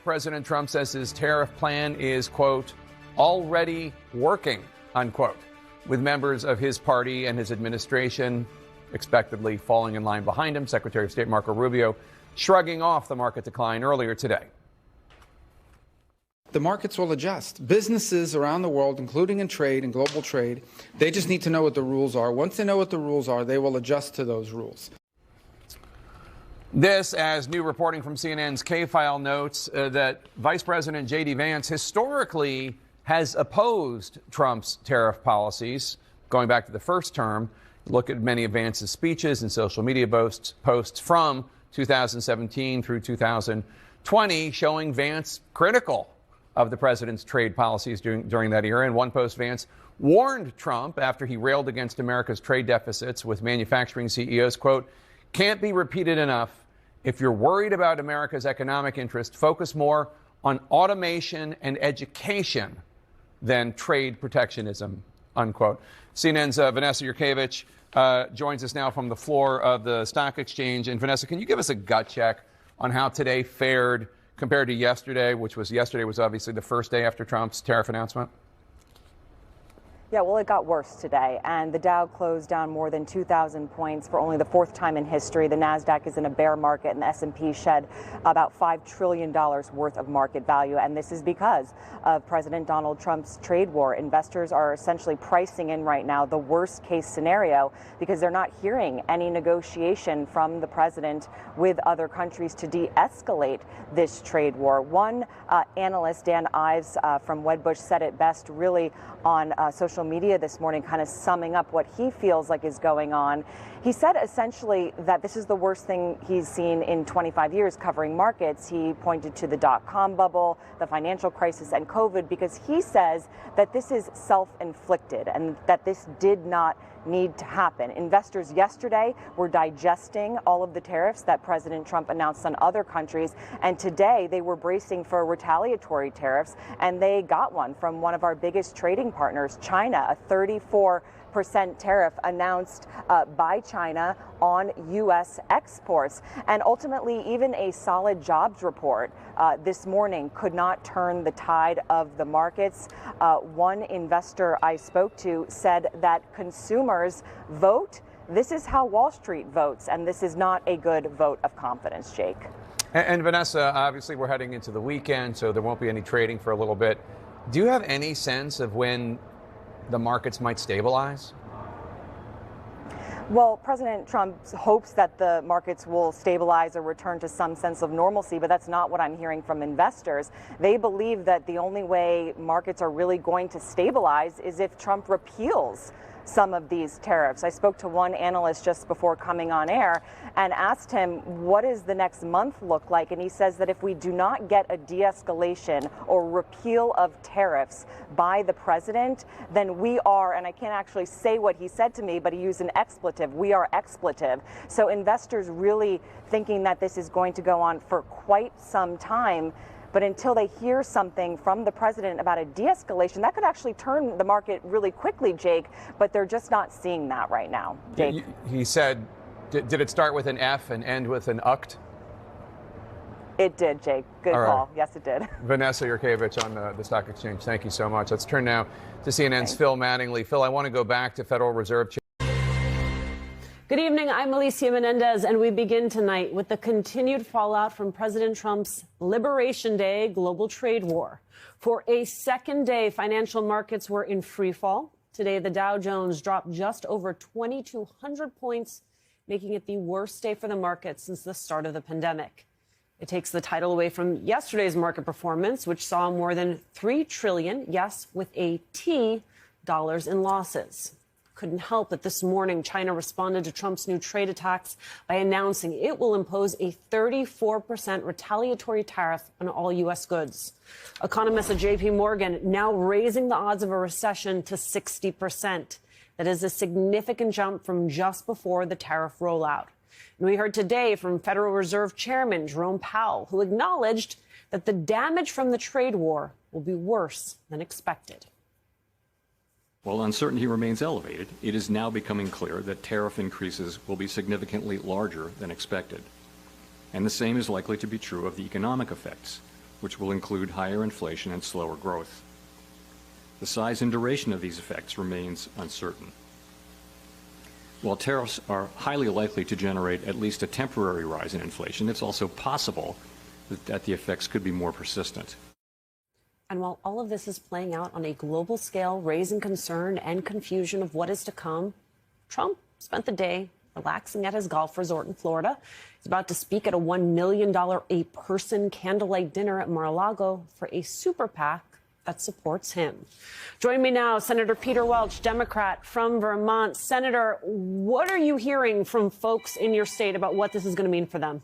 President Trump says his tariff plan is, quote, already working, unquote, with members of his party and his administration expectedly falling in line behind him. Secretary of State Marco Rubio shrugging off the market decline earlier today. The markets will adjust. Businesses around the world, including in trade and global trade, they just need to know what the rules are. Once they know what the rules are, they will adjust to those rules. This, as new reporting from CNN's K-File notes, that Vice President J.D. Vance historically has opposed Trump's tariff policies going back to the first term. Look at many of Vance's speeches and social media posts from 2017 through 2020 showing Vance critical of the president's trade policies during that era. In one post, Vance warned Trump after he railed against America's trade deficits with manufacturing CEOs, quote, can't be repeated enough. If you're worried about America's economic interest, focus more on automation and education than trade protectionism, unquote. CNN's Vanessa Yurkevich joins us now from the floor of the stock exchange. And Vanessa, can you give us a gut check on how today fared compared to yesterday, yesterday was obviously the first day after Trump's tariff announcement? Yeah, well, it got worse today, and the Dow closed down more than 2,000 points for only the fourth time in history. The Nasdaq is in a bear market, and the S&P shed about $5 trillion worth of market value, and this is because of President Donald Trump's trade war. Investors are essentially pricing in right now the worst case scenario because they're not hearing any negotiation from the president with other countries to de-escalate this trade war. One analyst, Dan Ives from Wedbush, said it best really on social media this morning, kind of summing up what he feels like is going on. He said essentially that this is the worst thing he's seen in 25 years covering markets. He pointed to the dot-com bubble, the financial crisis, and COVID, because he says that this is self-inflicted and that this did not need to happen. Investors yesterday were digesting all of the tariffs that President Trump announced on other countries, and today they were bracing for retaliatory tariffs, and they got one from one of our biggest trading partners, China, a 34% tariff announced by China on U.S. exports. And ultimately, even a solid jobs report this morning could not turn the tide of the markets. One investor I spoke to said that consumers vote. This is how Wall Street votes, and this is not a good vote of confidence, Jake. And Vanessa, obviously we're heading into the weekend, so there won't be any trading for a little bit. Do you have any sense of when the markets might stabilize? Well, President Trump hopes that the markets will stabilize or return to some sense of normalcy, but that's not what I'm hearing from investors. They believe that the only way markets are really going to stabilize is if Trump repeals some of these tariffs. I spoke to one analyst just before coming on air and asked him, what does the next month look like? And he says that if we do not get a de-escalation or repeal of tariffs by the president, then we are, and I can't actually say what he said to me, but he used an expletive, we are expletive. So investors really thinking that this is going to go on for quite some time. But until they hear something from the president about a de-escalation, that could actually turn the market really quickly, Jake, but they're just not seeing that right now. Jake? He said, did it start with an F and end with an UCT? It did, Jake. Good call. Yes, it did. Vanessa Yurkevich on the Stock Exchange. Thank you so much. Let's turn now to CNN's Phil Mattingly. Phil, I want to go back to Federal Reserve Chair. Good evening. I'm Alicia Menendez, and we begin tonight with the continued fallout from President Trump's Liberation Day global trade war. For a second day, financial markets were in free fall. Today, the Dow Jones dropped just over 2,200 points, making it the worst day for the market since the start of the pandemic. It takes the title away from yesterday's market performance, which saw more than $3 trillion, yes, with a T, dollars in losses. Couldn't help it this morning. China responded to Trump's new trade attacks by announcing it will impose a 34% retaliatory tariff on all U.S. goods. Economists at J.P. Morgan now raising the odds of a recession to 60%. That is a significant jump from just before the tariff rollout. And we heard today from Federal Reserve Chairman Jerome Powell, who acknowledged that the damage from the trade war will be worse than expected. While uncertainty remains elevated, it is now becoming clear that tariff increases will be significantly larger than expected. And the same is likely to be true of the economic effects, which will include higher inflation and slower growth. The size and duration of these effects remains uncertain. While tariffs are highly likely to generate at least a temporary rise in inflation, it's also possible that the effects could be more persistent. And while all of this is playing out on a global scale, raising concern and confusion of what is to come, Trump spent the day relaxing at his golf resort in Florida. He's about to speak at a $1 million a person candlelight dinner at Mar-a-Lago for a super PAC that supports him. Join me now, Senator Peter Welch, Democrat from Vermont. Senator, what are you hearing from folks in your state about what this is going to mean for them?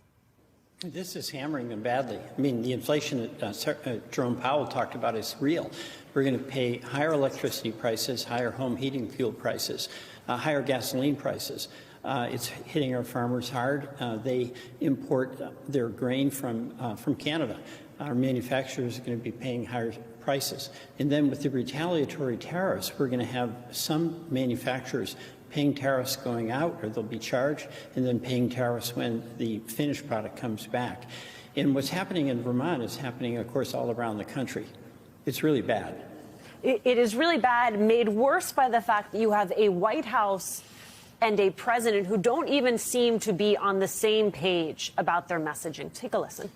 This is hammering them badly. I mean, the inflation that Jerome Powell talked about is real. We're going to pay higher electricity prices, higher home heating fuel prices, higher gasoline prices. It's hitting our farmers hard. They import their grain from Canada. Our manufacturers are going to be paying higher prices. And then with the retaliatory tariffs, we're going to have some manufacturers paying tariffs going out, or they'll be charged, and then paying tariffs when the finished product comes back. And what's happening in Vermont is happening, of course, all around the country. It's really bad. It is really bad, made worse by the fact that you have a White House and a president who don't even seem to be on the same page about their messaging. Take a listen.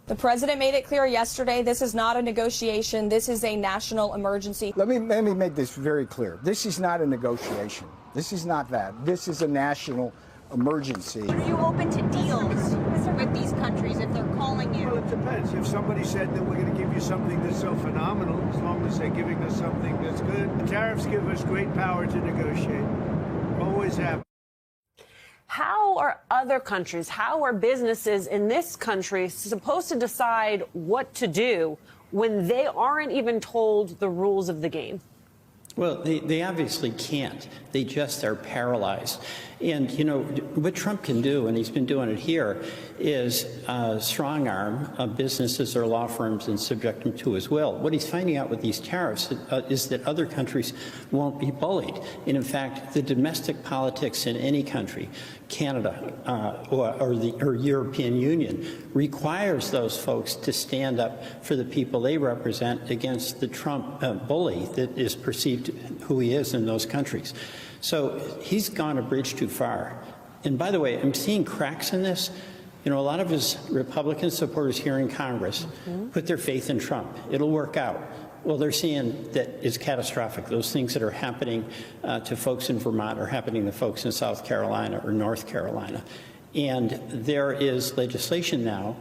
The president made it clear yesterday this is not a negotiation. This is a national emergency. Let me make this very clear. This is not a negotiation. This is not that. This is a national emergency. Are you open to deals with these countries if they're calling you? Well, it depends. If somebody said that we're going to give you something that's so phenomenal, as long as they're giving us something that's good. The tariffs give us great power to negotiate. Always have. How are other countries, how are businesses in this country supposed to decide what to do when they aren't even told the rules of the game? Well, they obviously can't. They just are paralyzed. And, you know, what Trump can do, and he's been doing it here, is strong arm businesses or law firms and subject them to his will. What he's finding out with these tariffs is that other countries won't be bullied. And in fact, the domestic politics in any country, Canada or European Union, requires those folks to stand up for the people they represent against the Trump bully that is perceived who he is in those countries. So he's gone a bridge too far. And by the way, I'm seeing cracks in this. You know, a lot of his Republican supporters here in Congress put their faith in Trump. It'll work out. Well, they're seeing that it's catastrophic. Those things that are happening to folks in Vermont are happening to folks in South Carolina or North Carolina. And there is legislation now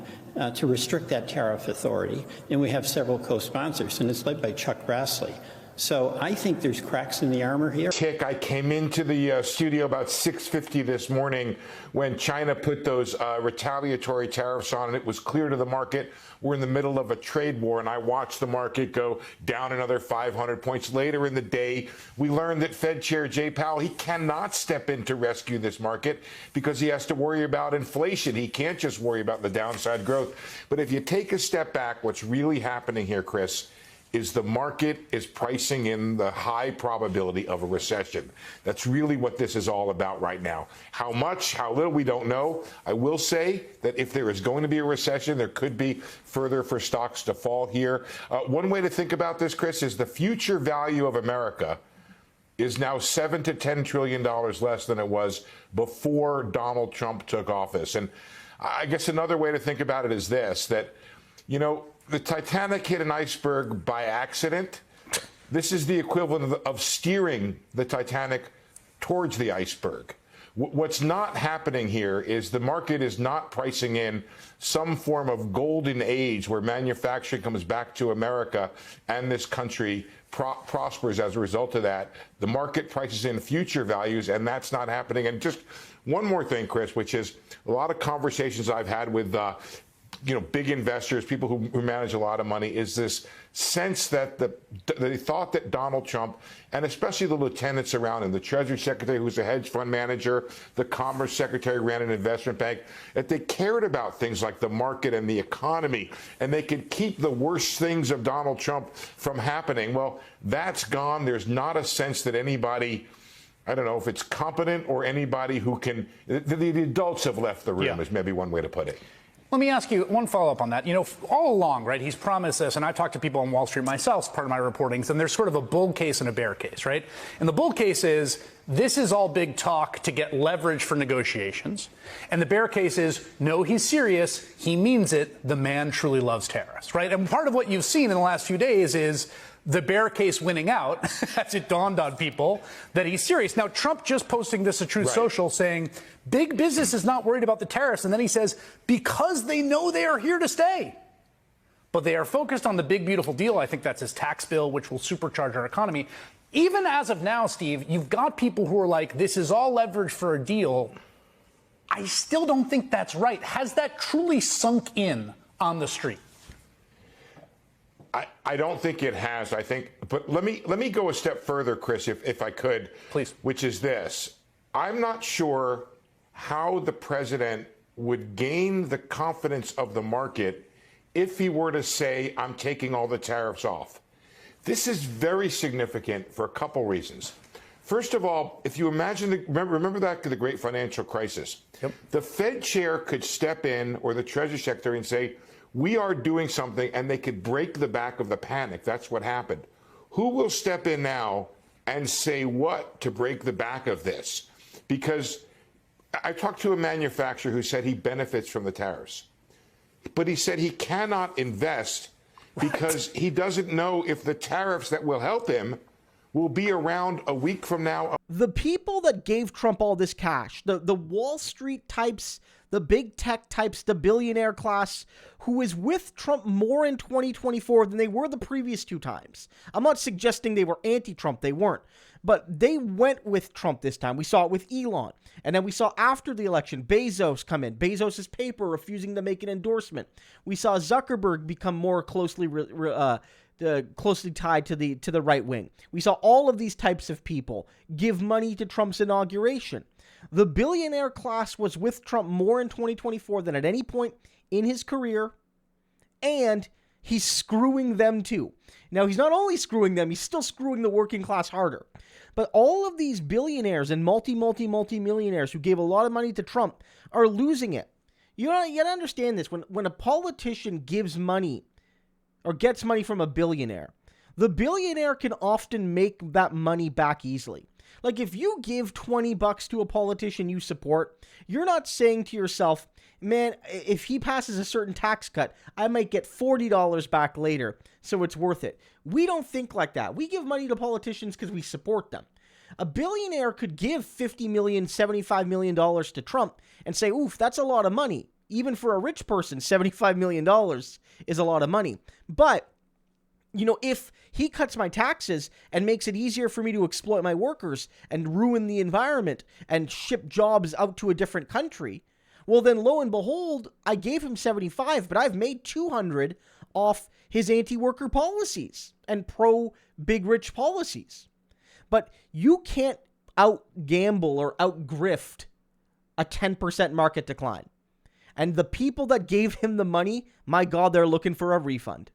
to restrict that tariff authority. And we have several co-sponsors, and it's led by Chuck Grassley. So I think there's cracks in the armor here. I came into the studio about 6:50 this morning when China put those retaliatory tariffs on, and it was clear to the market we're in the middle of a trade war, and I watched the market go down another 500 points. Later in the day, we learned that Fed Chair Jay Powell, he cannot step in to rescue this market because he has to worry about inflation. He can't just worry about the downside growth. But if you take a step back, what's really happening here, Chris, is the market is pricing in the high probability of a recession. That's really what this is all about right now. How much, how little, we don't know. I will say that if there is going to be a recession, there could be further for stocks to fall here. One way to think about this, Chris, is the future value of America is now $7 to $10 trillion less than it was before Donald Trump took office. And I guess another way to think about it is this, that, you know, the Titanic hit an iceberg by accident. This is the equivalent of steering the Titanic towards the iceberg. What's not happening here is the market is not pricing in some form of golden age where manufacturing comes back to America and this country prospers as a result of that. The market prices in future values, and that's not happening. And just one more thing, Chris, which is a lot of conversations I've had with big investors, people who manage a lot of money, is this sense that they thought that Donald Trump, and especially the lieutenants around him, the Treasury Secretary, who's a hedge fund manager, the Commerce Secretary ran an investment bank, that they cared about things like the market and the economy, and they could keep the worst things of Donald Trump from happening. Well, that's gone. There's not a sense that anybody, I don't know if it's competent or anybody who can, the adults have left the room, is maybe one way to put it. Let me ask you one follow-up on that. All along, right, he's promised this, and I've talked to people on Wall Street myself, part of my reportings, and there's sort of a bull case and a bear case, right? And the bull case is this is all big talk to get leverage for negotiations. And the bear case is, no, he's serious. He means it. The man truly loves tariffs, right? And part of what you've seen in the last few days is the bear case winning out as it dawned on people that he's serious. Now, Trump just posting this to Truth Social saying big business is not worried about the tariffs. And then he says, because they know they are here to stay. But they are focused on the big, beautiful deal. I think that's his tax bill, which will supercharge our economy. Even as of now, Steve, you've got people who are like, this is all leverage for a deal. I still don't think that's right. Has that truly sunk in on the street? I don't think it has. I think, but let me go a step further, Chris, if I could, please. Which is this: I'm not sure how the president would gain the confidence of the market if he were to say, "I'm taking all the tariffs off." This is very significant for a couple reasons. First of all, if you imagine, remember that the great financial crisis, the Fed chair could step in, or the Treasury Secretary, and say, we are doing something, and they could break the back of the panic. That's what happened. Who will step in now and say what to break the back of this? Because I talked to a manufacturer who said he benefits from the tariffs, but he said he cannot invest because he doesn't know if the tariffs that will help him will be around a week from now. The people that gave Trump all this cash, the Wall Street types, the big tech types, the billionaire class, who is with Trump more in 2024 than they were the previous two times. I'm not suggesting they were anti-Trump. They weren't. But they went with Trump this time. We saw it with Elon. And then we saw after the election, Bezos come in. Bezos' paper refusing to make an endorsement. We saw Zuckerberg become more closely tied to the right wing. We saw all of these types of people give money to Trump's inauguration. The billionaire class was with Trump more in 2024 than at any point in his career, and he's screwing them too. Now, he's not only screwing them, he's still screwing the working class harder. But all of these billionaires and multi-millionaires who gave a lot of money to Trump are losing it. You gotta understand this. When a politician gives money or gets money from a billionaire, the billionaire can often make that money back easily. Like if you give $20 to a politician you support, you're not saying to yourself, man, if he passes a certain tax cut, I might get $40 back later, so it's worth it. We don't think like that. We give money to politicians because we support them. A billionaire could give $50 million, $75 million to Trump and say, oof, that's a lot of money. Even for a rich person, $75 million is a lot of money. But if he cuts my taxes and makes it easier for me to exploit my workers and ruin the environment and ship jobs out to a different country, well, then lo and behold, I gave him 75, but I've made 200 off his anti-worker policies and pro-big rich policies. But you can't out-gamble or out-grift a 10% market decline. And the people that gave him the money, my God, they're looking for a refund.